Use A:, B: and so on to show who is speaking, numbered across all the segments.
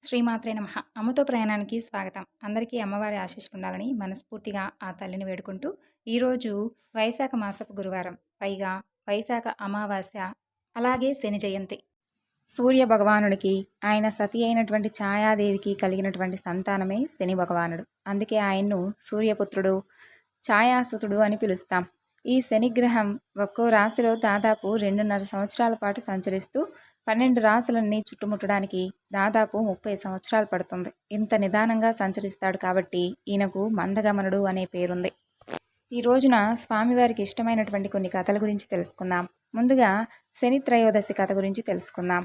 A: శ్రీమాత్రే నమః. అమ్మతో ప్రయాణానికి స్వాగతం. అందరికీ అమ్మవారి ఆశీస్సులు ఉండాలని మనస్ఫూర్తిగా ఆ తల్లిని వేడుకుంటూ, ఈరోజు వైశాఖ మాసపు గురువారం, పైగా వైశాఖ అమావాస్య, అలాగే శని జయంతి. సూర్య భగవానుడికి ఆయన సతి అయినటువంటి ఛాయాదేవికి కలిగినటువంటి సంతానమే శని భగవానుడు. అందుకే ఆయన్ను సూర్యపుత్రుడు, ఛాయాసుతుడు అని పిలుస్తాం. ఈ శనిగ్రహం ఒక్కో రాశిలో దాదాపు 2.5 సంవత్సరాల పాటు సంచరిస్తూ 12 రాశులన్నీ చుట్టుముట్టడానికి దాదాపు 30 సంవత్సరాలు పడుతుంది. ఇంత నిదానంగా సంచరిస్తాడు కాబట్టి ఈయనకు మందగమనుడు అనే పేరుంది. ఈ రోజున స్వామివారికి ఇష్టమైనటువంటి కొన్ని కథల గురించి తెలుసుకుందాం. ముందుగా శని త్రయోదశి కథ గురించి తెలుసుకుందాం.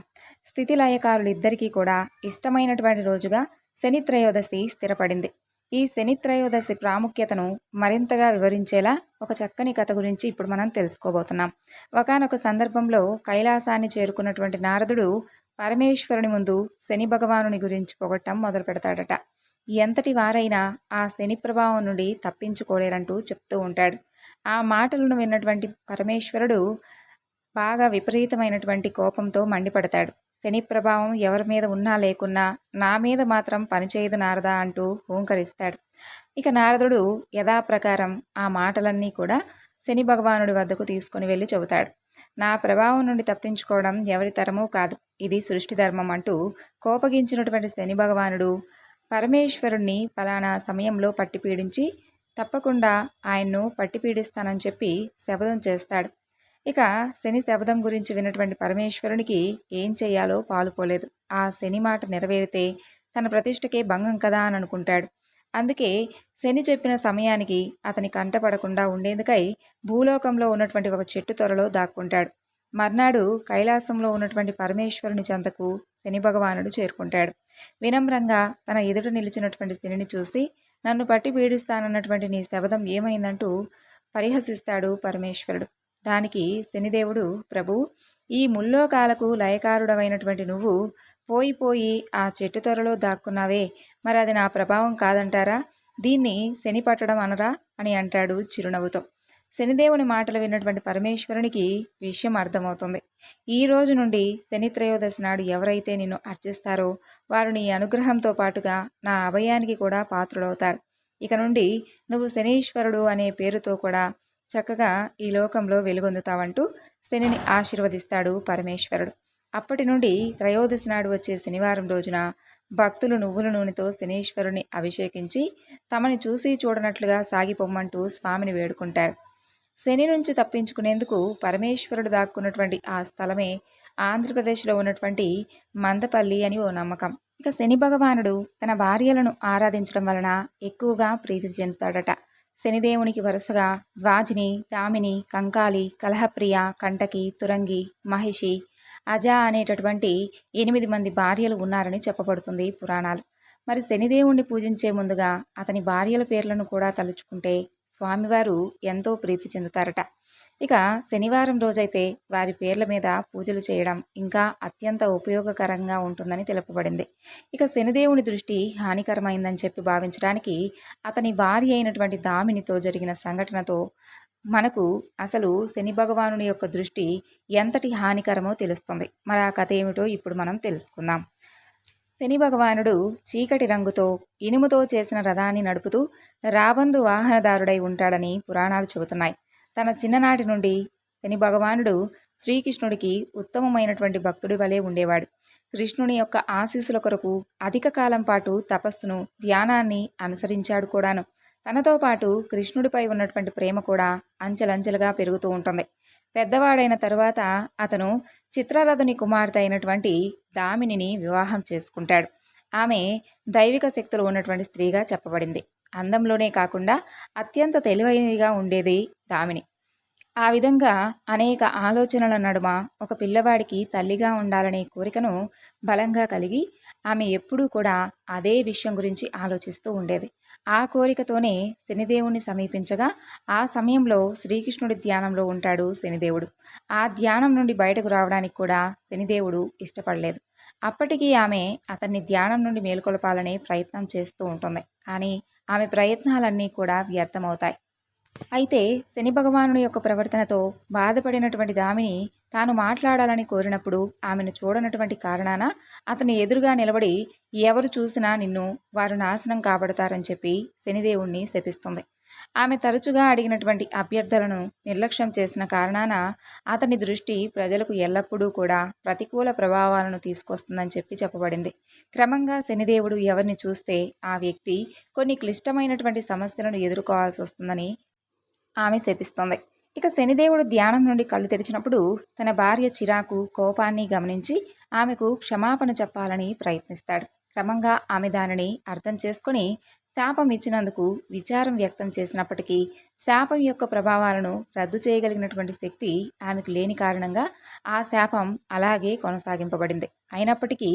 A: స్థితిలయకారులు ఇద్దరికీ కూడా ఇష్టమైనటువంటి రోజుగా శని త్రయోదశి స్థిరపడింది. ఈ శని త్రయోదశి ప్రాముఖ్యతను మరింతగా వివరించేలా ఒక చక్కని కథ గురించి ఇప్పుడు మనం తెలుసుకోబోతున్నాం. ఒకానొక సందర్భంలో కైలాసాన్ని చేరుకున్నటువంటి నారదుడు పరమేశ్వరుని ముందు శని భగవానుని గురించి పొగట్టం మొదలు పెడతాడట. ఎంతటి వారైనా ఆ శని ప్రభావం నుండి తప్పించుకోలేరంటూ చెప్తూ ఉంటాడు. ఆ మాటలను విన్నటువంటి పరమేశ్వరుడు బాగా విపరీతమైనటువంటి కోపంతో మండిపడతాడు. శని ప్రభావం ఎవరి మీద ఉన్నా లేకున్నా నా మీద మాత్రం పనిచేయదు నారదా అంటూ హూంకరిస్తాడు. ఇక నారదుడు యథాప్రకారం ఆ మాటలన్నీ కూడా శని భగవానుడి వద్దకు తీసుకుని వెళ్ళి చెబుతాడు. నా ప్రభావం నుండి తప్పించుకోవడం ఎవరి తరమూ కాదు, ఇది సృష్టి ధర్మం అంటూ కోపగించినటువంటి శని భగవానుడు పరమేశ్వరుణ్ణి ఫలానా సమయంలో పట్టి పీడించి తప్పకుండా ఆయన్ను పట్టి పీడిస్తానని చెప్పి శపథం చేస్తాడు. ఇక శని శపథం గురించి విన్నటువంటి పరమేశ్వరునికి ఏం చెయ్యాలో పాలుపోలేదు. ఆ శని మాట నెరవేరితే తన ప్రతిష్టకే భంగం కదా అని అనుకుంటాడు. అందుకే శని చెప్పిన సమయానికి అతని కంటపడకుండా ఉండేందుకై భూలోకంలో ఉన్నటువంటి ఒక చెట్టు త్వరలో దాక్కుంటాడు. మర్నాడు కైలాసంలో ఉన్నటువంటి పరమేశ్వరుని చెంతకు శని భగవానుడు చేరుకుంటాడు. వినమ్రంగా తన ఎదుట నిలిచినటువంటి శనిని చూసి, నన్ను పట్టి పీడిస్తానన్నటువంటి నీ శపథం ఏమైందంటూ పరిహసిస్తాడు పరమేశ్వరుడు. దానికి శనిదేవుడు, ప్రభు, ఈ ముల్లోకాలకు లయకారుడవైనటువంటి నువ్వు పోయి ఆ చెట్టు త్వరలో దాక్కున్నావే, మరి అది నా ప్రభావం కాదంటారా? దీన్ని శని పట్టడం అనరా అని అంటాడు చిరునవ్వుతో. శనిదేవుని మాటలు విన్నటువంటి పరమేశ్వరునికి విషయం అర్థమవుతుంది. ఈ రోజు నుండి శని త్రయోదశి నాడు ఎవరైతే నిన్ను అర్చిస్తారో వారు నీ అనుగ్రహంతో పాటుగా నా అభయానికి కూడా పాత్రులవుతారు. ఇక నుండి నువ్వు శనీశ్వరుడు అనే పేరుతో కూడా చక్కగా ఈ లోకంలో వెలుగొందుతావంటూ శనిని ఆశీర్వదిస్తాడు పరమేశ్వరుడు. అప్పటి నుండి త్రయోదశి నాడు వచ్చే శనివారం రోజున భక్తులు నువ్వుల నూనెతో శనీశ్వరుని అభిషేకించి తమని చూసి చూడనట్లుగా సాగిపోమ్మంటూ స్వామిని వేడుకుంటారు. శని నుంచి తప్పించుకునేందుకు పరమేశ్వరుడు దాక్కున్నటువంటి ఆ స్థలమే ఆంధ్రప్రదేశ్లో ఉన్నటువంటి మందపల్లి అని ఓ నమ్మకం. ఇక శని భగవానుడు తన భార్యలను ఆరాధించడం వలన ఎక్కువగా ప్రీతి చెందుతాడట. శనిదేవునికి వరుసగా ద్వాజిని, దామిని, కంకాలి, కలహప్రియ, కంటకి, తురంగి, మహిషి, అజ అనేటటువంటి 8 మంది భార్యలు ఉన్నారని చెప్పబడుతుంది పురాణాలు. మరి శనిదేవుణ్ణి పూజించే ముందుగా అతని భార్యల పేర్లను కూడా తలుచుకుంటే స్వామివారు ఎంతో ప్రీతి చెందుతారట. ఇక శనివారం రోజైతే వారి పేర్ల మీద పూజలు చేయడం ఇంకా అత్యంత ఉపయోగకరంగా ఉంటుందని తెలుపబడింది. ఇక శనిదేవుని దృష్టి హానికరమైందని చెప్పి భావించడానికి అతని భార్య అయినటువంటి దామినితో జరిగిన సంఘటనతో మనకు అసలు శని భగవానుని యొక్క దృష్టి ఎంతటి హానికరమో తెలుస్తుంది. మరి ఆ కథ ఏమిటో ఇప్పుడు మనం తెలుసుకుందాం. శని భగవానుడు చీకటి రంగుతో ఇనుముతో చేసిన రథాన్ని నడుపుతూ రాబందు వాహనదారుడై ఉంటాడని పురాణాలు చెబుతున్నాయి. తన చిన్ననాటి నుండి శని భగవానుడు శ్రీకృష్ణుడికి ఉత్తమమైనటువంటి భక్తుడి వలె ఉండేవాడు. కృష్ణుని యొక్క ఆశీస్సుల కొరకు అధిక కాలం పాటు తపస్సును, ధ్యానాన్ని అనుసరించాడు కూడాను. తనతో పాటు కృష్ణుడిపై ఉన్నటువంటి ప్రేమ కూడా అంచెలంచెలుగా పెరుగుతూ ఉంటుంది. పెద్దవాడైన తరువాత అతను చిత్రరథుని కుమార్తె అయినటువంటి దామినిని వివాహం చేసుకుంటాడు. ఆమె దైవిక శక్తులు ఉన్నటువంటి స్త్రీగా చెప్పబడింది. అందంలోనే కాకుండా అత్యంత తెలివైనదిగా ఉండేది దామిని. ఆ విధంగా అనేక ఆలోచనల నడుమ ఒక పిల్లవాడికి తల్లిగా ఉండాలనే కోరికను బలంగా కలిగి ఆమె ఎప్పుడూ కూడా అదే విషయం గురించి ఆలోచిస్తూ ఉండేది. ఆ కోరికతోనే శనిదేవుణ్ణి సమీపించగా ఆ సమయంలో శ్రీకృష్ణుడి ధ్యానంలో ఉంటాడు శనిదేవుడు. ఆ ధ్యానం నుండి బయటకు రావడానికి కూడా శనిదేవుడు ఇష్టపడలేదు. అప్పటికీ ఆమె అతన్ని ధ్యానం నుండి మేల్కొల్పాలనే ప్రయత్నం చేస్తూ ఉంటుంది. కానీ ఆమె ప్రయత్నాలన్నీ కూడా వ్యర్థమవుతాయి. అయితే శని భగవానుని యొక్క ప్రవర్తనతో బాధపడినటువంటి దామిని తాను మాట్లాడాలని కోరినప్పుడు ఆమెను చూడనటువంటి కారణాన అతని ఎదురుగా నిలబడి ఎవరు చూసినా నిన్ను వారు నాశనం కాబడతారని చెప్పి శనిదేవుణ్ణి శపిస్తుంది. ఆమె తరచుగా అడిగినటువంటి అభ్యర్థనలను నిర్లక్ష్యం చేసిన కారణాన అతని దృష్టి ప్రజలకు ఎల్లప్పుడూ కూడా ప్రతికూల ప్రభావాలను తీసుకొస్తుందని చెప్పబడింది. క్రమంగా శనిదేవుడు ఎవరిని చూస్తే ఆ వ్యక్తి కొన్ని క్లిష్టమైనటువంటి సమస్యలను ఎదుర్కోవాల్సి వస్తుందని ఆమె శపిస్తోంది. ఇక శనిదేవుడు ధ్యానం నుండి కళ్ళు తెరిచినప్పుడు తన భార్య చిరాకు, కోపాన్ని గమనించి ఆమెకు క్షమాపణ చెప్పాలని ప్రయత్నిస్తాడు. క్రమంగా ఆమె దానిని అర్థం చేసుకుని శాపం ఇచ్చినందుకు విచారం వ్యక్తం చేసినప్పటికీ శాపం యొక్క ప్రభావాలను రద్దు చేయగలిగినటువంటి శక్తి ఆమెకు లేని కారణంగా ఆ శాపం అలాగే కొనసాగింపబడింది. అయినప్పటికీ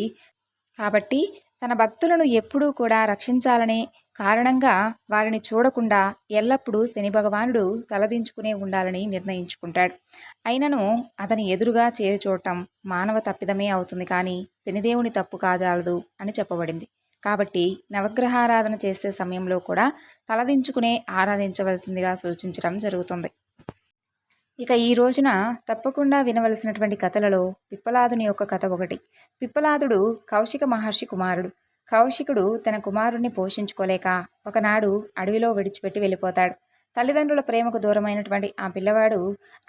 A: కాబట్టి తన భక్తులను ఎప్పుడూ కూడా రక్షించాలనే కారణంగా వారిని చూడకుండా ఎల్లప్పుడూ శని భగవానుడు తలదించుకునే ఉండాలని నిర్ణయించుకుంటాడు. అయినను అతని ఎదురుగా చేరి చూడటం మానవ తప్పిదమే అవుతుంది, కానీ శనిదేవుని తప్పు కాజాలదు అని చెప్పబడింది. కాబట్టి నవగ్రహారాధన చేసే సమయంలో కూడా తలదించుకునే ఆరాధించవలసిందిగా సూచించడం జరుగుతుంది. ఇక ఈ రోజున తప్పకుండా వినవలసినటువంటి కథలలో పిప్పలాదుని యొక్క కథ ఒకటి. పిప్పలాదుడు కౌశిక మహర్షి కుమారుడు. కౌశికుడు తన కుమారుణ్ణి పోషించుకోలేక ఒకనాడు అడవిలో విడిచిపెట్టి వెళ్ళిపోతాడు. తల్లిదండ్రుల ప్రేమకు దూరమైనటువంటి ఆ పిల్లవాడు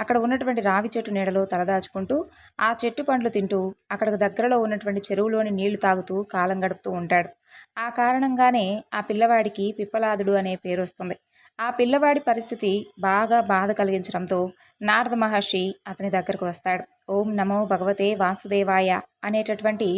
A: అక్కడ ఉన్నటువంటి రావి చెట్టు నీడలో తలదాచుకుంటూ ఆ చెట్టు పండ్లు తింటూ అక్కడికి దగ్గరలో ఉన్నటువంటి చెరువులోని నీళ్లు తాగుతూ కాలం గడుపుతూ ఉంటాడు. ఆ కారణంగానే ఆ పిల్లవాడికి పిప్పలాదుడు అనే పేరు వస్తుంది. ఆ పిల్లవాడి పరిస్థితి బాగా బాధ కలిగించడంతో నారద మహర్షి అతని దగ్గరకు వస్తాడు. ఓం నమో భగవతే వాసుదేవాయ అనేటటువంటి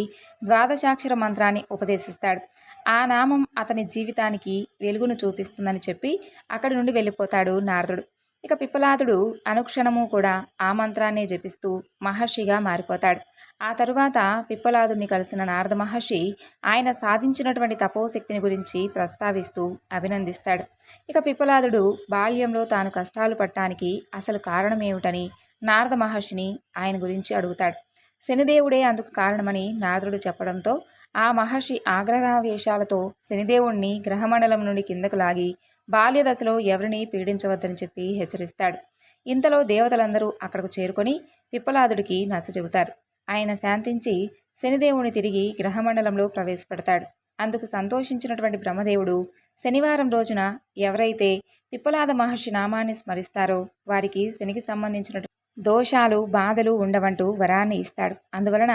A: ద్వాదశాక్షర మంత్రాన్ని ఉపదేశిస్తాడు. ఆ నామం అతని జీవితానికి వెలుగును చూపిస్తుందని చెప్పి అక్కడి నుండి వెళ్ళిపోతాడు నారదుడు. ఇక పిప్పలాదుడు అనుక్షణము కూడా ఆ మంత్రాన్నే జపిస్తూ మహర్షిగా మారిపోతాడు. ఆ తరువాత పిప్పలాదుని కలిసిన నారద మహర్షి ఆయన సాధించినటువంటి తపోశక్తిని గురించి ప్రస్తావిస్తూ అభినందిస్తాడు. ఇక పిప్పలాదుడు బాల్యంలో తాను కష్టాలు పడటానికి అసలు కారణమేమిటని నారద మహర్షిని ఆయన గురించి అడుగుతాడు. శనిదేవుడే అందుకు కారణమని నారదుడు చెప్పడంతో ఆ మహర్షి ఆగ్రహావేశాలతో శనిదేవుణ్ణి గ్రహమండలం నుండి కిందకు లాగి బాల్యదశలో ఎవరిని పీడించవద్దని చెప్పి హెచ్చరిస్తాడు. ఇంతలో దేవతలందరూ అక్కడకు చేరుకొని పిప్పలాదుడికి నచ్చచెబుతారు. ఆయన శాంతించి శనిదేవుని తిరిగి గ్రహమండలంలో ప్రవేశపెడతాడు. అందుకు సంతోషించినటువంటి బ్రహ్మదేవుడు శనివారం రోజున ఎవరైతే పిప్పలాద మహర్షి నామాన్ని స్మరిస్తారో వారికి శనికి సంబంధించిన దోషాలు బాధలు ఉండవంటూ వరాన్ని ఇస్తాడు. అందువలన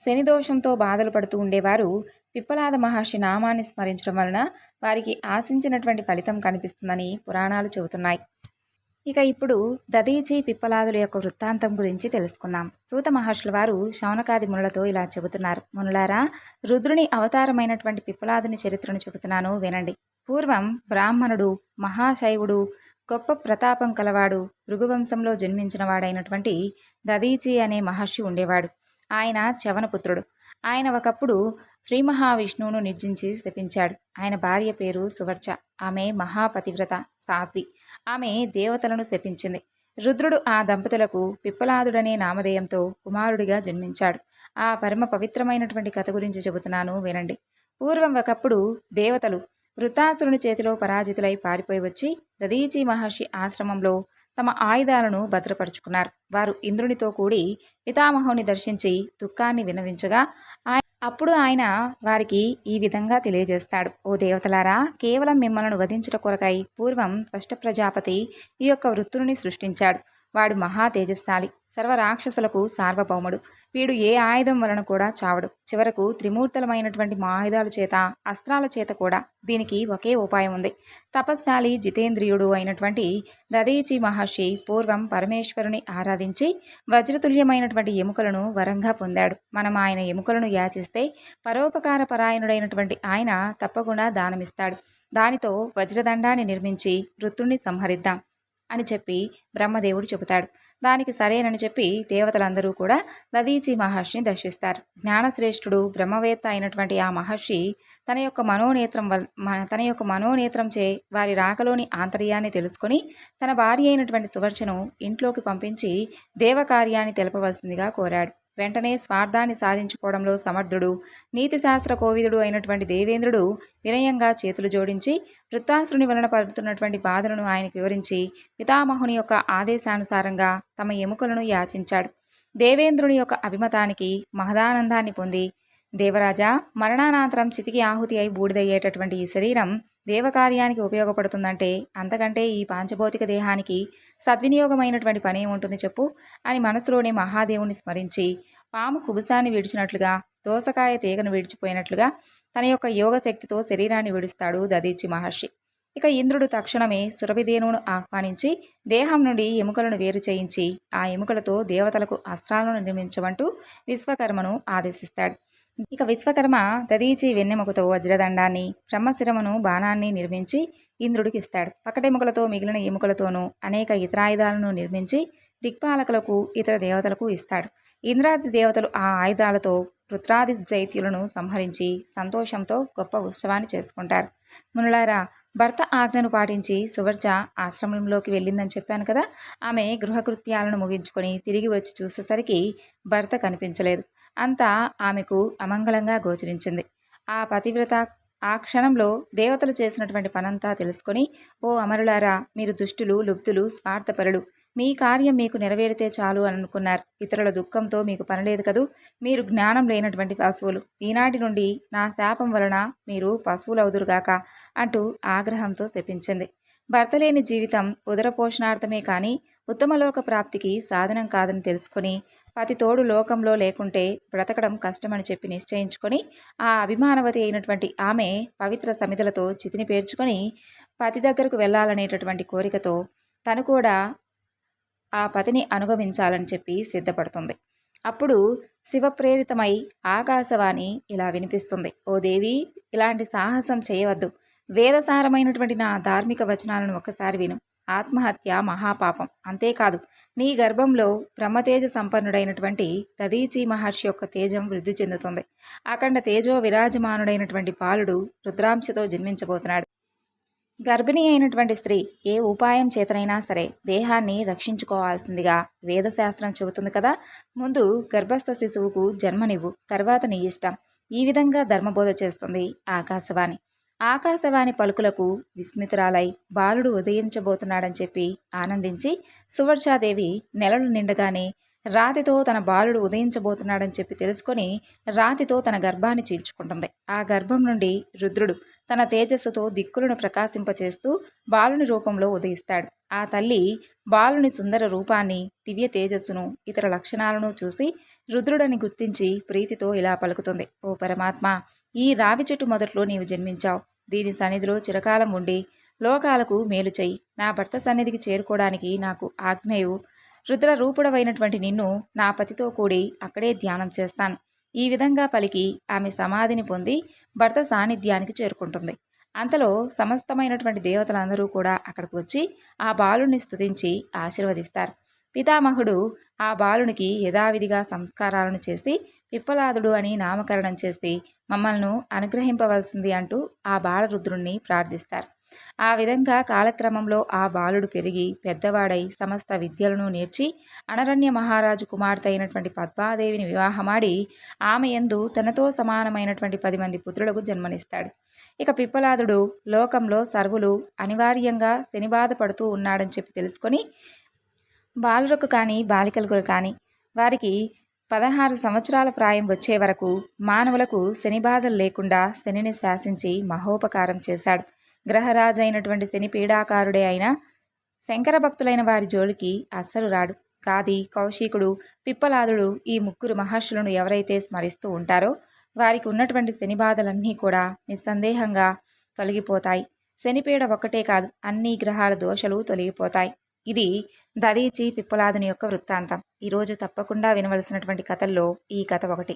A: శని దోషంతో బాధలు పడుతూ ఉండేవారు పిప్పలాద మహర్షి నామాన్ని స్మరించడం వలన వారికి ఆశించినటువంటి ఫలితం కనిపిస్తుందని పురాణాలు చెబుతున్నాయి. ఇక ఇప్పుడు దదీచి పిప్పలాదుల యొక్క వృత్తాంతం గురించి తెలుసుకున్నాం. సూత మహర్షుల వారు శౌనకాది మునులతో ఇలా చెబుతున్నారు. మునులారా, రుద్రుని అవతారమైనటువంటి పిప్పలాదుని చరిత్రను చెబుతున్నాను వినండి. పూర్వం బ్రాహ్మణుడు, మహాశైవుడు, గొప్ప ప్రతాపం కలవాడు, భృగువంశంలో జన్మించిన వాడైనటువంటి దదీచి అనే మహర్షి ఉండేవాడు. ఆయన చవనపుత్రుడు. ఆయన ఒకప్పుడు శ్రీ మహావిష్ణువును నిర్జించి శపించాడు. ఆయన భార్య పేరు సువర్చ. ఆమె మహాపతివ్రత, సాధ్వి. ఆమె దేవతలను శపించింది. రుద్రుడు ఆ దంపతులకు పిప్పలాదుడనే నామధేయంతో కుమారుడిగా జన్మించాడు. ఆ పరమ పవిత్రమైనటువంటి కథ గురించి చెబుతున్నాను వినండి. పూర్వం ఒకప్పుడు దేవతలు వృత్తాసురుని చేతిలో పరాజితులై పారిపోయి వచ్చి దదీచి మహర్షి ఆశ్రమంలో తమ ఆయుధాలను భద్రపరుచుకున్నారు. వారు ఇంద్రునితో కూడి పితామహుని దర్శించి దుఃఖాన్ని విన్నవించగా అప్పుడు ఆయన వారికి ఈ విధంగా తెలియజేస్తాడు. ఓ దేవతలారా, కేవలం మిమ్మల్ని వధించుట కొరకై పూర్వం త్వష్ట ప్రజాపతి ఈ యొక్క వృత్తుని సృష్టించాడు. వాడు మహా తేజస్శాలి, సర్వరాక్షసులకు సార్వభౌముడు. వీడు ఏ ఆయుధం వలన కూడా చావడు. చివరకు త్రిమూర్తులమైనటువంటి మా ఆయుధాల చేత, అస్త్రాల చేత కూడా. దీనికి ఒకే ఉపాయం ఉంది. తపస్శాలి జితేంద్రియుడు అయినటువంటి దదీచి మహర్షి పూర్వం పరమేశ్వరుని ఆరాధించి వజ్రతుల్యమైనటువంటి ఎముకలను వరంగా పొందాడు. మనం ఆయన ఎముకలను యాచిస్తే పరోపకార పరాయణుడైనటువంటి ఆయన తప్పకుండా దానమిస్తాడు. దానితో వజ్రదండాన్ని నిర్మించి వృత్తుణ్ణి సంహరిద్దాం అని చెప్పి బ్రహ్మదేవుడు చెబుతాడు. దానికి సరేనని చెప్పి దేవతలందరూ కూడా దదీచి మహర్షిని దర్శిస్తారు. జ్ఞానశ్రేష్ఠుడు, బ్రహ్మవేత్త అయినటువంటి ఆ మహర్షి తన యొక్క మనోనేత్రంచే వారి రాకలోని ఆంతర్యాన్ని తెలుసుకొని తన భార్య అయినటువంటి సువర్చను ఇంట్లోకి పంపించి దేవకార్యాన్ని తెలపవలసిందిగా కోరాడు. వెంటనే స్వార్థాన్ని సాధించుకోవడంలో సమర్థుడు, నీతిశాస్త్ర కోవిదుడు అయినటువంటి దేవేంద్రుడు వినయంగా చేతులు జోడించి వృత్తాసురుని వలన పడుతున్నటువంటి బాధలను ఆయనకు వివరించి పితామహుని యొక్క ఆదేశానుసారంగా తమ ఎముకలను యాచించాడు. దేవేంద్రుని యొక్క అభిమతానికి మహదానందాన్ని పొంది, దేవరాజా, మరణానంతరం చితికి ఆహుతి అయి బూడిదయ్యేటటువంటి ఈ శరీరం దేవకార్యానికి ఉపయోగపడుతుందంటే అంతకంటే ఈ పాంచభౌతిక దేహానికి సద్వినియోగమైనటువంటి పని ఏముంటుంది చెప్పు అని మనసులోనే మహాదేవుని స్మరించి పాము కుబుసాన్ని విడిచినట్లుగా, దోసకాయ తీగను విడిచిపోయినట్లుగా తన యొక్క యోగశక్తితో శరీరాన్ని విడుస్తాడు దదీచి మహర్షి. ఇక ఇంద్రుడు తక్షణమే సురభిధేనువును ఆహ్వానించి దేహం నుండి ఎముకలను వేరు చేయించి ఆ ఎముకలతో దేవతలకు అస్త్రాలను నిర్మించమంటూ విశ్వకర్మను ఆదేశిస్తాడు. ఇక విశ్వకర్మ దదీచి వెన్నెముకతో వజ్రదండాన్ని, బ్రహ్మశిరమును బాణాన్ని నిర్మించి ఇంద్రుడికి ఇస్తాడు. పకటెముకలతో మిగిలిన ఎముకలతోనూ అనేక ఇతరాయుధాలను నిర్మించి దిక్పాలకులకు ఇతర దేవతలకు ఇస్తాడు. ఇంద్రాది దేవతలు ఆ ఆయుధాలతో రుద్రాది దైత్యులను సంహరించి సంతోషంతో గొప్ప ఉత్సవాన్ని చేసుకుంటారు. మునులారా, భర్త ఆజ్ఞను పాటించి సువర్చ ఆశ్రమంలోకి వెళ్ళిందని చెప్పాను కదా. ఆమె గృహకృత్యాలను ముగించుకొని తిరిగి వచ్చి చూసేసరికి భర్త కనిపించలేదు. అంతా ఆమెకు అమంగళంగా గోచరించింది. ఆ పతివ్రత ఆ క్షణంలో దేవతలు చేసినటువంటి పనంతా తెలుసుకొని, ఓ అమరులారా, మీరు దుష్టులు, లుబ్ధులు, స్వార్థపరులు, మీ కార్యం మీకు నెరవేరితే చాలు అని అనుకున్నారు. ఇతరుల దుఃఖంతో మీకు పనిలేదు కదూ. మీరు జ్ఞానం లేనటువంటి పశువులు. ఈనాటి నుండి నా శాపం వలన మీరు పశువులవుదురుగాక అంటూ ఆగ్రహంతో శపించింది. భర్త లేని జీవితం ఉదరపోషణార్థమే కానీ ఉత్తమలోక ప్రాప్తికి సాధనం కాదని తెలుసుకొని, పతి తోడు లోకంలో లేకుంటే బ్రతకడం కష్టమని చెప్పి నిశ్చయించుకొని, ఆ అభిమానవతి అయినటువంటి ఆమె పవిత్ర సమిధలతో చితిని పేర్చుకొని పతి దగ్గరకు వెళ్ళాలనేటటువంటి కోరికతో తను కూడా ఆ పతిని అనుగమించాలని చెప్పి సిద్ధపడుతుంది. అప్పుడు శివప్రేరితమై ఆకాశవాణి ఇలా వినిపిస్తుంది. ఓ దేవి, ఇలాంటి సాహసం చేయవద్దు. వేదసారమైనటువంటి నా ధార్మిక వచనాలను ఒక్కసారి విను. ఆత్మహత్య మహాపాపం. అంతేకాదు, నీ గర్భంలో బ్రహ్మతేజ సంపన్నుడైనటువంటి దదీచి మహర్షి యొక్క తేజం వృద్ధి చెందుతుంది. అఖండ తేజో విరాజమానుడైనటువంటి బాలుడు రుద్రాంశతో జన్మించబోతున్నాడు. గర్భిణి అయినటువంటి స్త్రీ ఏ ఉపాయం చేతనైనా సరే దేహాన్ని రక్షించుకోవాల్సిందిగా వేదశాస్త్రం చెబుతుంది కదా. ముందు గర్భస్థ శిశువుకు జన్మనివ్వు, తర్వాత నీ ఇష్టం. ఈ విధంగా ధర్మబోధ చేస్తుంది ఆకాశవాణి. ఆకాశవాణి పలుకులకు విస్మితురాలై బాలుడు ఉదయించబోతున్నాడని చెప్పి ఆనందించి సువర్చాదేవి నెలలు నిండగానే రాతితో తన బాలుడు ఉదయించబోతున్నాడని చెప్పి తెలుసుకొని రాతితో తన గర్భాన్ని చీల్చుకుంటుంది. ఆ గర్భం నుండి రుద్రుడు తన తేజస్సుతో దిక్కులను ప్రకాశింపచేస్తూ బాలుని రూపంలో ఉదయిస్తాడు. ఆ తల్లి బాలుని సుందర రూపాన్ని, దివ్య తేజస్సును, ఇతర లక్షణాలను చూసి రుద్రుడని గుర్తించి ప్రీతితో ఇలా పలుకుతుంది. ఓ పరమాత్మ, ఈ రావి చెట్టు మొదట్లో నీవు జన్మించావు. దీని సన్నిధిలో చిరకాలం ఉండి లోకాలకు మేలు చెయ్యి. నా భర్త సన్నిధికి చేరుకోవడానికి నాకు ఆజ్ఞయు. రుద్ర రూపుడవైనటువంటి నిన్ను నా పతితో కూడి అక్కడే ధ్యానం చేస్తాను. ఈ విధంగా పలికి ఆమె సమాధిని పొంది భర్త సాన్నిధ్యానికి చేరుకుంటుంది. అంతలో సమస్తమైనటువంటి దేవతలందరూ కూడా అక్కడికి వచ్చి ఆ బాలుని స్తుతించి ఆశీర్వదిస్తారు. పితామహుడు ఆ బాలునికి యథావిధిగా సంస్కారాలను చేసి పిప్పలాదుడు అని నామకరణం చేసి మమ్మల్ని అనుగ్రహింపవలసింది అంటూ ఆ బాలరుద్రుణ్ణి ప్రార్థిస్తారు. ఆ విధంగా కాలక్రమంలో ఆ బాలుడు పెరిగి పెద్దవాడై సమస్త విద్యలను నేర్చి అనరణ్య మహారాజు కుమార్తె అయినటువంటి పద్మాదేవిని వివాహమాడి ఆమె యందు తనతో సమానమైనటువంటి 10 మంది పుత్రులకు జన్మనిస్తాడు. ఇక పిప్పలాదుడు లోకంలో సర్వులు అనివార్యంగా శనిబాధ పడుతూ ఉన్నాడని చెప్పి తెలుసుకొని బాలురకు కానీ బాలికలకు కానీ వారికి 16 సంవత్సరాల ప్రాయం వచ్చే వరకు మానవులకు శనిబాధలు లేకుండా శనిని శాసించి మహోపకారం చేశాడు. గ్రహరాజు అయినటువంటి శని పీడాకారుడే అయిన శంకర భక్తులైన వారి జోలికి అస్సలు రాడు. గాది, కౌశికుడు, పిప్పలాదుడు ఈ 3 మహర్షులను ఎవరైతే స్మరిస్తూ ఉంటారో వారికి ఉన్నటువంటి శనిబాధలన్నీ కూడా నిస్సందేహంగా తొలగిపోతాయి. శనిపీడ ఒక్కటే కాదు, అన్ని గ్రహాల దోషాలు తొలగిపోతాయి. ఇది దదీచి పిప్పలాదుని యొక్క వృత్తాంతం. ఈరోజు తప్పకుండా వినవలసినటువంటి కథల్లో ఈ కథ ఒకటి.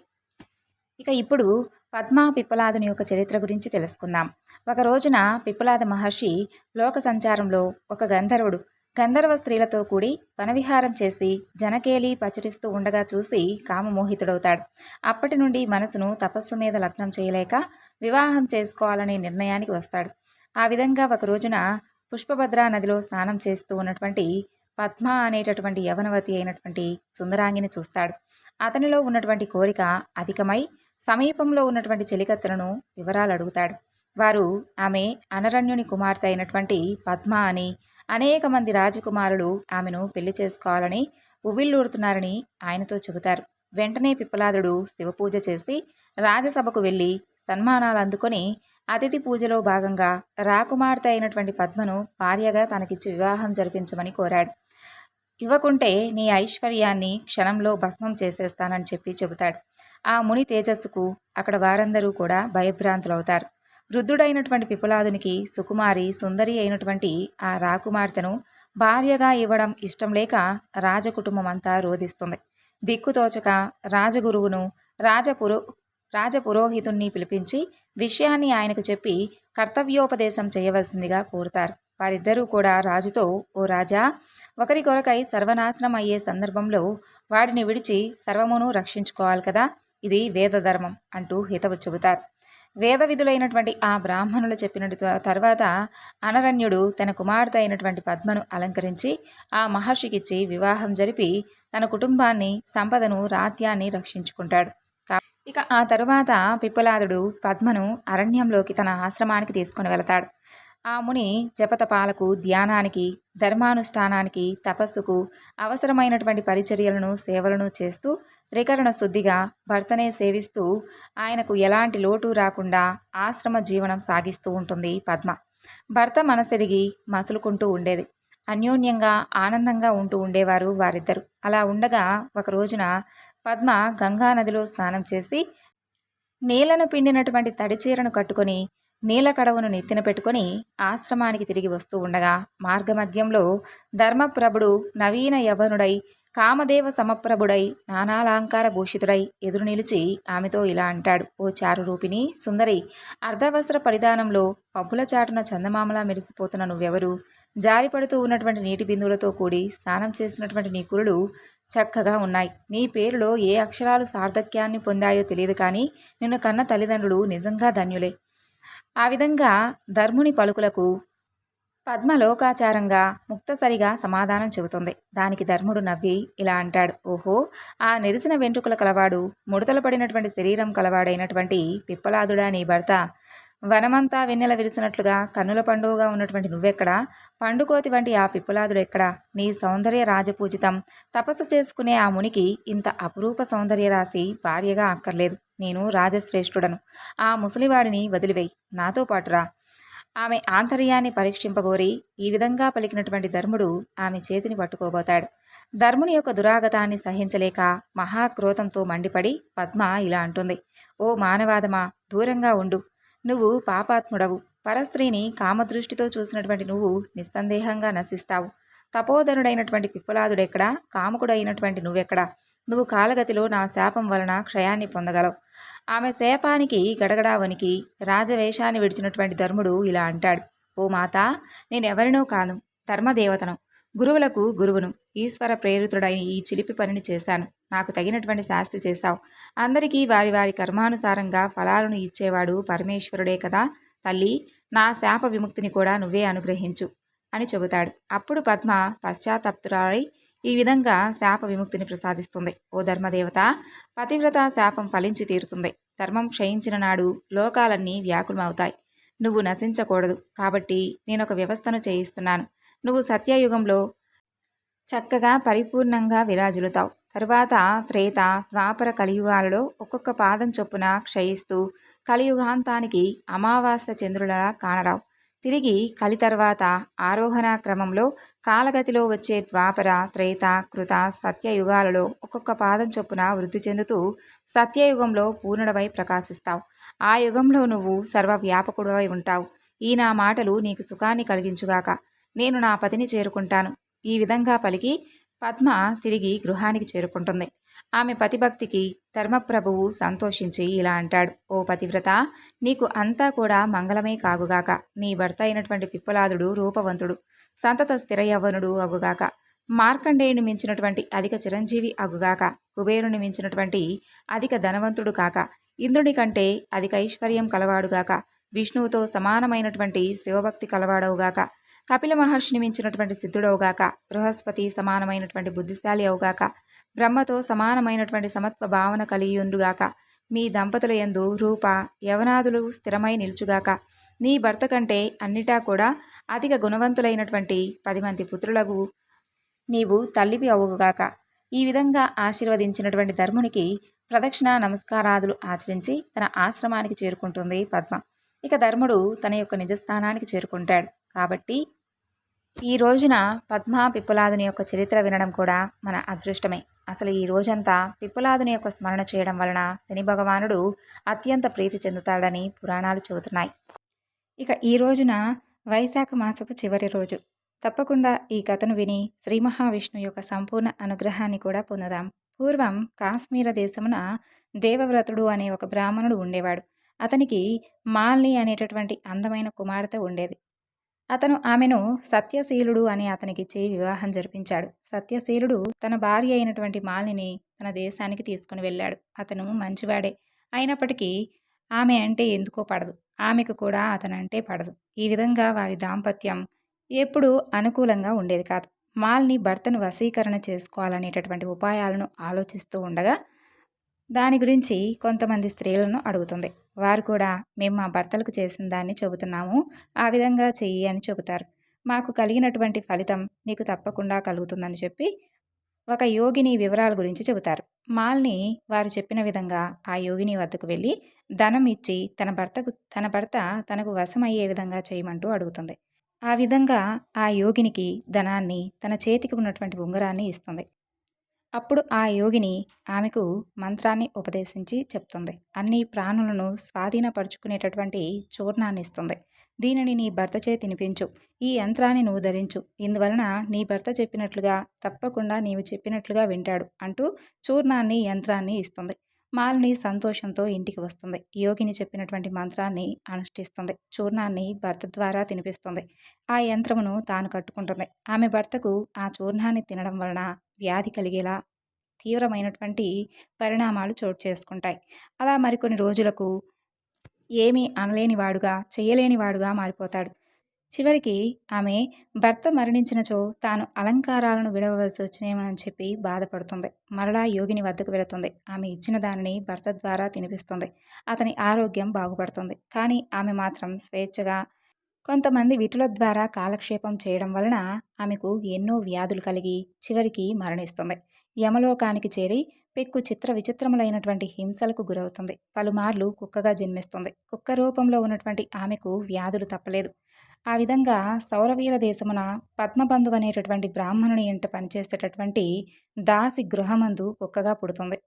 A: ఇక ఇప్పుడు పద్మా పిప్పలాదుని యొక్క చరిత్ర గురించి తెలుసుకుందాం. ఒక రోజున పిప్పలాద మహర్షి లోక సంచారంలో ఒక గంధర్వుడు గంధర్వ స్త్రీలతో కూడి వనవిహారం చేసి జనకేలి పచరిస్తూ ఉండగా చూసి కామమోహితుడవుతాడు. అప్పటి నుండి మనసును తపస్సు మీద లగ్నం చేయలేక వివాహం చేసుకోవాలనే నిర్ణయానికి వస్తాడు. ఆ విధంగా ఒక రోజున పుష్పభద్రా నదిలో స్నానం చేస్తూ ఉన్నటువంటి పద్మ అనేటటువంటి యవనవతి అయినటువంటి సుందరాంగిని చూస్తాడు. అతనిలో ఉన్నటువంటి కోరిక అధికమై సమీపంలో ఉన్నటువంటి చెలికత్తెలను వివరాలు అడుగుతాడు. వారు ఆమె అనరణ్యుని కుమార్తె అయినటువంటి పద్మ అని, అనేక మంది రాజకుమారులు ఆమెను పెళ్లి చేసుకోవాలని ఉవ్విళ్ళూరుతున్నారని ఆయనతో చెబుతారు. వెంటనే పిప్పలాదుడు శివపూజ చేసి రాజసభకు వెళ్ళి సన్మానాలు అందుకొని అతిథి పూజలో భాగంగా రాకుమార్తె అయినటువంటి పద్మను భార్యగా తనకిచ్చి వివాహం జరిపించమని కోరాడు. ఇవ్వకుంటే నీ ఐశ్వర్యాన్ని క్షణంలో భస్మం చేసేస్తానని చెబుతాడు. ఆ ముని తేజస్సుకు అక్కడ వారందరూ కూడా భయభ్రాంతులవుతారు. వృద్ధుడైనటువంటి పిప్పలాదునికి సుకుమారి సుందరి అయినటువంటి ఆ రాకుమార్తెను భార్యగా ఇవ్వడం ఇష్టం లేక రాజకుటుంబం అంతా రోధిస్తుంది. దిక్కుతోచక రాజగురువును రాజపురోహితుణ్ణి పిలిపించి విషయాన్ని ఆయనకు చెప్పి కర్తవ్యోపదేశం చేయవలసిందిగా కోరుతారు. వారిద్దరూ కూడా రాజుతో, ఓ రాజా, ఒకరికొరకై సర్వనాశనం అయ్యే సందర్భంలో వాడిని విడిచి సర్వమును రక్షించుకోవాలి కదా, ఇది వేదధర్మం అంటూ హితవు చెబుతారు. వేద విధులైనటువంటి ఆ బ్రాహ్మణులు చెప్పిన తర్వాత అనరణ్యుడు తన కుమార్తె అయినటువంటి పద్మను అలంకరించి ఆ మహర్షికిచ్చి వివాహం జరిపి తన కుటుంబాన్ని, సంపదను, రాత్యాన్ని రక్షించుకుంటాడు. ఇక ఆ తరువాత పిప్పలాదుడు పద్మను అరణ్యంలోకి తన ఆశ్రమానికి తీసుకుని వెళతాడు. ఆ ముని జపతపాలకు, ధ్యానానికి, ధర్మానుష్ఠానానికి, తపస్సుకు అవసరమైనటువంటి పరిచర్యలను, సేవలను చేస్తూ త్రికరణ శుద్ధిగా భర్తనే సేవిస్తూ ఆయనకు ఎలాంటి లోటు రాకుండా ఆశ్రమ జీవనం సాగిస్తూ ఉంటుంది పద్మ. భర్త మనసెరిగి మసులుకుంటూ ఉండేది. అన్యోన్యంగా ఆనందంగా ఉంటూ ఉండేవారు వారిద్దరు. అలా ఉండగా ఒక రోజున పద్మ గంగానదిలో స్నానం చేసి నీళ్లను పిండినటువంటి తడిచీరను కట్టుకొని నీల కడవను నెత్తిన పెట్టుకొని ఆశ్రమానికి తిరిగి వస్తూ ఉండగా మార్గమధ్యంలో ధర్మప్రభుడు నవీన యవనుడై కామదేవ సమప్రభుడై నానాలంకార భూషితుడై ఎదురు నిలిచి ఆమెతో ఇలా అంటాడు. ఓ చారు రూపిణి సుందరి, అర్ధవస్త్ర పరిధానంలో పబ్బుల చాటున చందమామలా మెరిసిపోతున్న నువ్వెవరు? జారిపడుతూ ఉన్నటువంటి నీటి బిందువులతో కూడి స్నానం చేసినటువంటి నీ కురులు చక్కగా ఉన్నాయి. నీ పేరులో ఏ అక్షరాలు సార్థక్యాన్ని పొందాయో తెలియదు, కానీ నిన్ను కన్న తల్లిదండ్రులు నిజంగా ధన్యులే. ఆ విధంగా ధర్ముని పలుకులకు పద్మ లోకాచారంగా ముక్తసరిగా సమాధానం చెబుతుంది. దానికి ధర్ముడు నవ్వి ఇలా అంటాడు. ఓహో, ఆ నెరిసిన వెంట్రుకల కలవాడు, ముడతలు పడినటువంటి శరీరం కలవాడైనటువంటి పిప్పలాదుడా నీ భర్త? వనమంతా వెన్నెల విరిసినట్లుగా కన్నుల పండుగగా ఉన్నటువంటి నువ్వెక్కడా? పండుకోతి వంటి ఆ పిప్పలాదుడు ఎక్కడా? నీ సౌందర్య రాజపూజితం. తపస్సు చేసుకునే ఆ మునికి ఇంత అపురూప సౌందర్య రాశి భార్యగా అక్కర్లేదు. నేను రాజశ్రేష్ఠుడను. ఆ ముసలివాడిని వదిలివేయి, నాతో పాటురా. ఆమె ఆంతర్యాన్ని పరీక్షింపగోరి ఈ విధంగా పలికినటువంటి ధర్ముడు ఆమె చేతిని పట్టుకోబోతాడు. ధర్ముని యొక్క దురాగతాన్ని సహించలేక మహాక్రోధంతో మండిపడి పద్మ ఇలా అంటుంది. ఓ మానవాదమా, దూరంగా ఉండు. నువ్వు పాపాత్ముడవు. పరస్త్రీని కామదృష్టితో చూసినటువంటి నువ్వు నిస్సందేహంగా నశిస్తావు. తపోధనుడైనటువంటి పిప్పలాదుడెక్కడా? కాముకుడైనటువంటి నువ్వెక్కడా? నువ్వు కాలగతిలో నా శాపం వలన క్షయాన్ని పొందగలవు. ఆమె శాపానికి గడగడా వణికి రాజవేషాన్ని విడిచినటువంటి ధర్ముడు ఇలా అంటాడు. ఓ మాత, నేనెవరినో కాను, ధర్మదేవతను, గురువులకు గురువును. ఈశ్వర ప్రేరితుడైన ఈ చిలిపి పనిని చేశాను. నాకు తగినటువంటి శాస్తి చేశావు. అందరికీ వారి వారి కర్మానుసారంగా ఫలాలను ఇచ్చేవాడు పరమేశ్వరుడే కదా. తల్లి, నా శాప విముక్తిని కూడా నువ్వే అనుగ్రహించు అని చెబుతాడు. అప్పుడు పద్మ పశ్చాత్తప్తురాలై ఈ విధంగా శాప విముక్తిని ప్రసాదిస్తుంది. ఓ ధర్మదేవత, పతివ్రత శాపం ఫలించి తీరుతుంది. ధర్మం క్షయించిన నాడు లోకాలన్నీ వ్యాకులమవుతాయి. నువ్వు నశించకూడదు. కాబట్టి నేనొక వ్యవస్థను చేయిస్తున్నాను. నువ్వు సత్యయుగంలో చక్కగా పరిపూర్ణంగా విరాజిల్లుతావు. తరువాత త్రేత, ద్వాపర, కలియుగాలలో ఒక్కొక్క పాదం చొప్పున క్షయిస్తూ కలియుగాంతానికి అమావాస్య చంద్రులలా కానరావు. తిరిగి కలి తర్వాత ఆరోహణ క్రమంలో కాలగతిలో వచ్చే ద్వాపర, త్రేత, కృత, సత్యయుగాలలో ఒక్కొక్క పాదం చొప్పున వృద్ధి చెందుతూ సత్యయుగంలో పూర్ణుడవై ప్రకాశిస్తావు. ఆ యుగంలో నువ్వు సర్వవ్యాపకుడవై ఉంటావు. ఈ నా మాటలు నీకు సుఖాన్ని కలిగించుగాక. నేను నా పతిని చేరుకుంటాను. ఈ విధంగా పలికి పద్మ తిరిగి గృహానికి చేరుకుంటుంది. ఆమె పతిభక్తికి ధర్మప్రభువు సంతోషించి ఇలా అంటాడు. ఓ పతివ్రత, నీకు అంతా కూడా మంగళమే కాగుగాక. నీ భర్త అయినటువంటి పిప్పలాదుడు రూపవంతుడు, సంతత స్థిరయవ్వనుడు అగుగాక. మార్కండేయుని మించినటువంటి అధిక చిరంజీవి అగుగాక. కుబేరుని మించినటువంటి అధిక ధనవంతుడు కాక. ఇంద్రుని కంటే అధిక ఐశ్వర్యం కలవాడుగాక. విష్ణువుతో సమానమైనటువంటి శివభక్తి కలవాడవుగాక. కపిల మహర్షిని మించినటువంటి సిద్ధుడవుగాక. బృహస్పతి సమానమైనటువంటి బుద్ధిశాలి అవుగాక. బ్రహ్మతో సమానమైనటువంటి సమత్వ భావన కలిగియుండుగాక. మీ దంపతుల యందు రూప యవనాదులు స్థిరమై నిలుచుగాక. నీ భర్త కంటే అన్నిటా కూడా అధిక గుణవంతులైనటువంటి 10 మంది పుత్రులకు నీవు తల్లివి అవుగాక. ఈ విధంగా ఆశీర్వదించినటువంటి ధర్మునికి ప్రదక్షిణ నమస్కారాదులు ఆచరించి తన ఆశ్రమానికి చేరుకుంటుంది పద్మ. ఇక ధర్ముడు తన యొక్క నిజస్థానానికి చేరుకుంటాడు. కాబట్టి ఈ రోజున పద్మ పిప్పలాదుని యొక్క చరిత్ర వినడం కూడా మన అదృష్టమే. అసలు ఈ రోజంతా పిప్పలాదుని యొక్క స్మరణ చేయడం వలన శని భగవానుడు అత్యంత ప్రీతి చెందుతాడని పురాణాలు చెబుతున్నాయి. ఇక ఈ రోజున వైశాఖ మాసపు చివరి రోజు. తప్పకుండా ఈ కథను విని శ్రీ మహావిష్ణువు యొక్క సంపూర్ణ అనుగ్రహాన్ని కూడా పొందుదాం. పూర్వం కాశ్మీర దేశమున దేవవ్రతుడు అనే ఒక బ్రాహ్మణుడు ఉండేవాడు. అతనికి మాల్ని అనేటటువంటి అందమైన కుమార్తె ఉండేది. అతను ఆమెను సత్యశీలుడు అని అతనికిచ్చి వివాహం జరిపించాడు. సత్యశీలుడు తన భార్య అయినటువంటి మాలిని తన దేశానికి తీసుకుని వెళ్ళాడు. అతను మంచివాడే అయినప్పటికీ ఆమె అంటే ఎందుకో పడదు. ఆమెకు కూడా అతనంటే పడదు. ఈ విధంగా వారి దాంపత్యం ఎప్పుడూ అనుకూలంగా ఉండేది కాదు. మాల్ని భర్తను వశీకరణ చేసుకోవాలనేటటువంటి ఉపాయాలను ఆలోచిస్తూ ఉండగా దాని గురించి కొంతమంది స్త్రీలను అడుగుతుంది. వారు కూడా మేము మా భర్తలకు చేసిన దాన్ని చెబుతున్నాము, ఆ విధంగా చెయ్యి అని చెబుతారు. మాకు కలిగినటువంటి ఫలితం నీకు తప్పకుండా కలుగుతుందని చెప్పి ఒక యోగిని వివరాల గురించి చెబుతారు. మాల్ని వారు చెప్పిన విధంగా ఆ యోగిని వద్దకు వెళ్ళి ధనం ఇచ్చి తన భర్త తనకు వశమయ్యే విధంగా చేయమంటూ అడుగుతుంది. ఆ విధంగా ఆ యోగినికి ధనాన్ని తన చేతికి ఉన్నటువంటి ఉంగరాన్ని ఇస్తుంది. అప్పుడు ఆ యోగిని ఆమెకు మంత్రాన్ని ఉపదేశించి చెప్తుంది. అన్ని ప్రాణులను స్వాధీనపరుచుకునేటటువంటి చూర్ణాన్ని ఇస్తుంది. దీనిని నీ భర్తచే తినిపించు. ఈ యంత్రాన్ని నువ్వు ధరించు. ఇందువలన నీ భర్త చెప్పినట్లుగా తప్పకుండా నీవు చెప్పినట్లుగా వింటాడు అంటూ చూర్ణాన్ని యంత్రాన్ని ఇస్తుంది. మాలిని సంతోషంతో ఇంటికి వస్తుంది. యోగిని చెప్పినటువంటి మంత్రాన్ని అనుష్ఠిస్తుంది. చూర్ణాన్ని భర్త ద్వారా తినిపిస్తుంది. ఆ యంత్రమును తాను కట్టుకుంటుంది. ఆమె భర్తకు ఆ చూర్ణాన్ని తినడం వలన వ్యాధి కలిగేలా తీవ్రమైనటువంటి పరిణామాలు చోటు చేసుకుంటాయి. అలా మరికొన్ని రోజులకు ఏమీ అనలేనివాడుగా చేయలేనివాడుగా మారిపోతాడు. చివరికి ఆమె భర్త మరణించినచో తాను అలంకారాలను విడవలసి వచ్చినేమని చెప్పి బాధపడుతుంది. మరలా యోగిని వద్దకు వెళుతుంది. ఆమె ఇచ్చిన దానిని భర్త ద్వారా తినిపిస్తుంది. అతని ఆరోగ్యం బాగుపడుతుంది. కానీ ఆమె మాత్రం స్వేచ్ఛగా కొంతమంది విటుల ద్వారా కాలక్షేపం చేయడం వలన ఆమెకు ఎన్నో వ్యాధులు కలిగి చివరికి మరణిస్తుంది. యమలోకానికి చేరి పెక్కు చిత్ర విచిత్రములైనటువంటి హింసలకు గురవుతుంది. పలుమార్లు కుక్కగా జన్మిస్తుంది. కుక్క రూపంలో ఉన్నటువంటి ఆమెకు వ్యాధులు తప్పలేదు. ఆ విధంగా సౌరవీర దేశమున పద్మబంధు అనేటటువంటి బ్రాహ్మణుని ఇంట పనిచేసేటటువంటి దాసి గృహమందు కుక్కగా పుడుతుంది.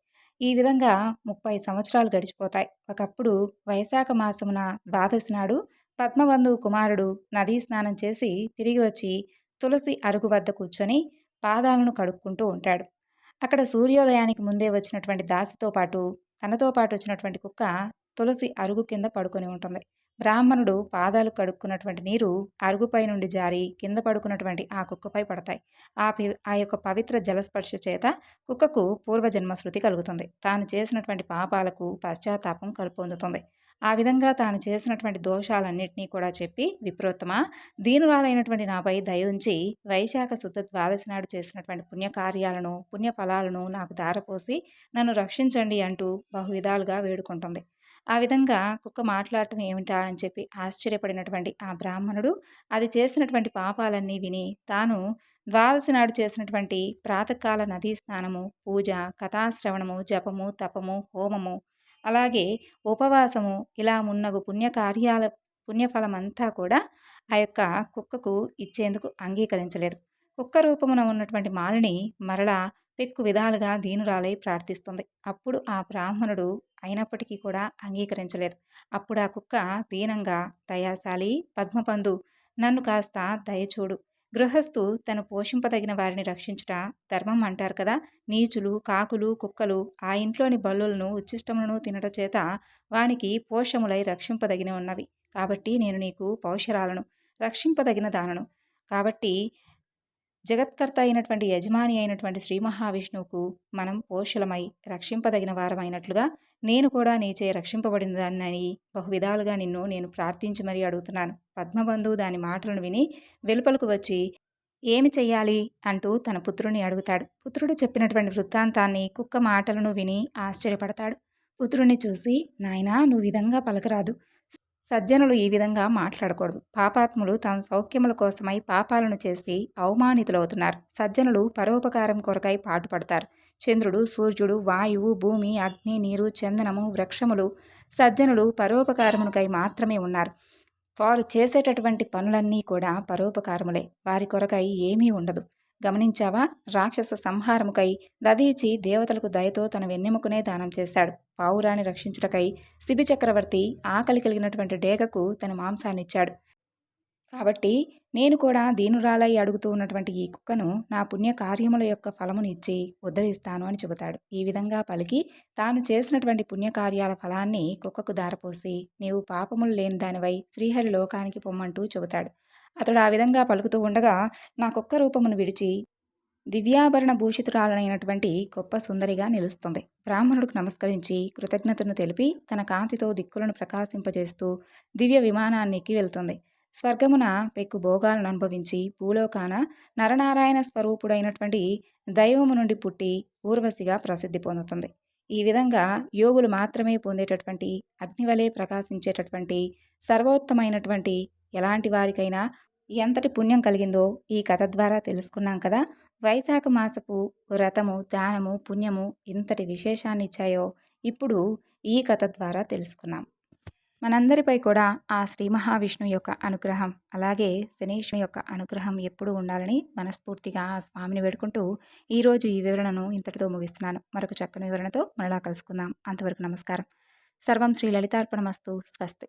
A: ఈ విధంగా 30 సంవత్సరాలు గడిచిపోతాయి. ఒకప్పుడు వైశాఖ మాసమున ద్వాదశి నాడు పద్మబంధువు కుమారుడు నదీ స్నానం చేసి తిరిగి వచ్చి తులసి అరుగు వద్ద కూర్చొని పాదాలను కడుక్కుంటూ ఉంటాడు. అక్కడ సూర్యోదయానికి ముందే వచ్చినటువంటి దాసితో పాటు తనతో పాటు వచ్చినటువంటి కుక్క తులసి అరుగు కింద పడుకొని ఉంటుంది. బ్రాహ్మణుడు పాదాలు కడుక్కున్నటువంటి నీరు అరుగుపై నుండి జారి కింద పడుకున్నటువంటి ఆ కుక్కపై పడతాయి. ఆ యొక్క పవిత్ర జలస్పర్శ చేత కుక్కకు పూర్వజన్మ శృతి కలుగుతుంది. తాను చేసినటువంటి పాపాలకు పశ్చాత్తాపం పొందుతుంది. ఆ విధంగా తాను చేసినటువంటి దోషాలన్నింటినీ కూడా చెప్పి, విప్రోత్తమ, దీనురాలైనటువంటి నాపై దయ ఉంచి వైశాఖ శుద్ధ ద్వాదశి నాడు చేసినటువంటి పుణ్యకార్యాలను పుణ్యఫలాలను నాకు దారపోసి నన్ను రక్షించండి అంటూ బహువిధాలుగా వేడుకుంటుంది. ఆ విధంగా కుక్క మాట్లాడటం ఏమిటా అని చెప్పి ఆశ్చర్యపడినటువంటి ఆ బ్రాహ్మణుడు అది చేసినటువంటి పాపాలన్నీ విని తాను ద్వాదశి నాడు చేసినటువంటి ప్రాతకాల నదీ స్నానము, పూజ, కథాశ్రవణము, జపము, తపము, హోమము, అలాగే ఉపవాసము ఇలా మున్నగు పుణ్యఫలమంతా కూడా ఆ యొక్క కుక్కకు ఇచ్చేందుకు అంగీకరించలేదు. కుక్క రూపమున ఉన్నటువంటి మాలిని మరలా పెక్కు విధాలుగా దీనురాలై ప్రార్థిస్తుంది. అప్పుడు ఆ బ్రాహ్మణుడు అయినప్పటికీ కూడా అంగీకరించలేదు. అప్పుడు ఆ కుక్క దీనంగా, దయాశాలి పద్మబంధు, నన్ను కాస్త దయచూడు. గృహస్థు తను పోషింపదగిన వారిని రక్షించుట ధర్మం అంటారు కదా. నీచులు, కాకులు, కుక్కలు ఆ ఇంట్లోని బల్లులను ఉచ్చిష్టములను తినట చేత వానికి పోషములై రక్షింపదగిన ఉన్నవి. కాబట్టి నేను నీకు పౌషరాలను, రక్షింపదగిన దానను. కాబట్టి జగత్కర్త అయినటువంటి యజమాని అయినటువంటి శ్రీ మహావిష్ణువుకు మనం పోషులమై రక్షింపదగిన వారమైనట్లుగా నేను కూడా నీచే రక్షింపబడిన దాన్ని బహువిధాలుగా నేను ప్రార్థించి మరీ అడుగుతున్నాను. పద్మబంధు దాని మాటలను విని వెలుపలకు వచ్చి ఏమి చెయ్యాలి అంటూ తన పుత్రుని అడుగుతాడు. పుత్రుడు చెప్పినటువంటి వృత్తాంతాన్ని, కుక్క మాటలను విని ఆశ్చర్యపడతాడు. పుత్రుణ్ణి చూసి, నాయనా, నువ్వు విధంగా పలకరాదు. సజ్జనులు ఈ విధంగా మాట్లాడకూడదు. పాపాత్ములు తమ సౌఖ్యముల కోసమై పాపాలను చేసి అవమానితులవుతున్నారు. సజ్జనులు పరోపకారం కొరకై పాటుపడతారు. చంద్రుడు, సూర్యుడు, వాయువు, భూమి, అగ్ని, నీరు, చందనము, వృక్షములు సజ్జనులు పరోపకారమునకై మాత్రమే ఉన్నారు. వారు చేసేటటువంటి పనులన్నీ కూడా పరోపకారములే. వారి కొరకై ఏమీ ఉండదు. గమనించావా? రాక్షస సంహారముకై దదీచి దేవతలకు దయతో తన వెన్నెముకనే దానం చేశాడు. పావురాన్ని రక్షించుటకై శిబి చక్రవర్తి ఆకలి కలిగినటువంటి డేగకు తన మాంసాన్నిచ్చాడు. కాబట్టి నేను కూడా దీనురాలై అడుగుతూ ఉన్నటువంటి ఈ కుక్కను నా పుణ్య కార్యముల యొక్క ఫలమును ఇచ్చి ఉద్ధరిస్తాను అని చెబుతాడు. ఈ విధంగా పలికి తాను చేసినటువంటి పుణ్యకార్యాల ఫలాన్ని కుక్కకు దారపోసి నీవు పాపములు లేని దానివై శ్రీహరి లోకానికి పొమ్మంటూ చెబుతాడు. అతడు ఆ విధంగా పలుకుతూ ఉండగా నా కుక్క రూపమును విడిచి దివ్యాభరణ భూషితురాలైనటువంటి గొప్ప సుందరిగా నిలుస్తుంది. బ్రాహ్మణుడికి నమస్కరించి కృతజ్ఞతను తెలిపి తన కాంతితో దిక్కులను ప్రకాశింపజేస్తూ దివ్య విమానాన్ని ఎక్కి వెళ్తుంది. స్వర్గమున పెక్కు భోగాలను అనుభవించి భూలోకాన నరనారాయణ స్వరూపుడైనటువంటి దైవము నుండి పుట్టి ఊర్వశిగా ప్రసిద్ధి పొందుతుంది. ఈ విధంగా యోగులు మాత్రమే పొందేటటువంటి అగ్నివలే ప్రకాశించేటటువంటి సర్వోత్తమైనటువంటి ఎలాంటి వారికైనా ఎంతటి పుణ్యం కలిగిందో ఈ కథ ద్వారా తెలుసుకున్నాం కదా. వైశాఖ మాసపు వ్రతము, దానము, పుణ్యము ఇంతటి విశేషాన్ని ఇచ్చాయో ఇప్పుడు ఈ కథ ద్వారా తెలుసుకున్నాం. మనందరిపై కూడా ఆ శ్రీ మహావిష్ణువు యొక్క అనుగ్రహం, అలాగే శనీశ్వరుని యొక్క అనుగ్రహం ఎప్పుడూ ఉండాలని మనస్ఫూర్తిగా ఆ స్వామిని వేడుకుంటూ ఈరోజు ఈ వివరణను ఇంతటితో ముగిస్తున్నాను. మరొక చక్కని వివరణతో మరలా కలుసుకుందాం. అంతవరకు నమస్కారం. సర్వం శ్రీ లలితార్పణమస్తు. స్వస్తి.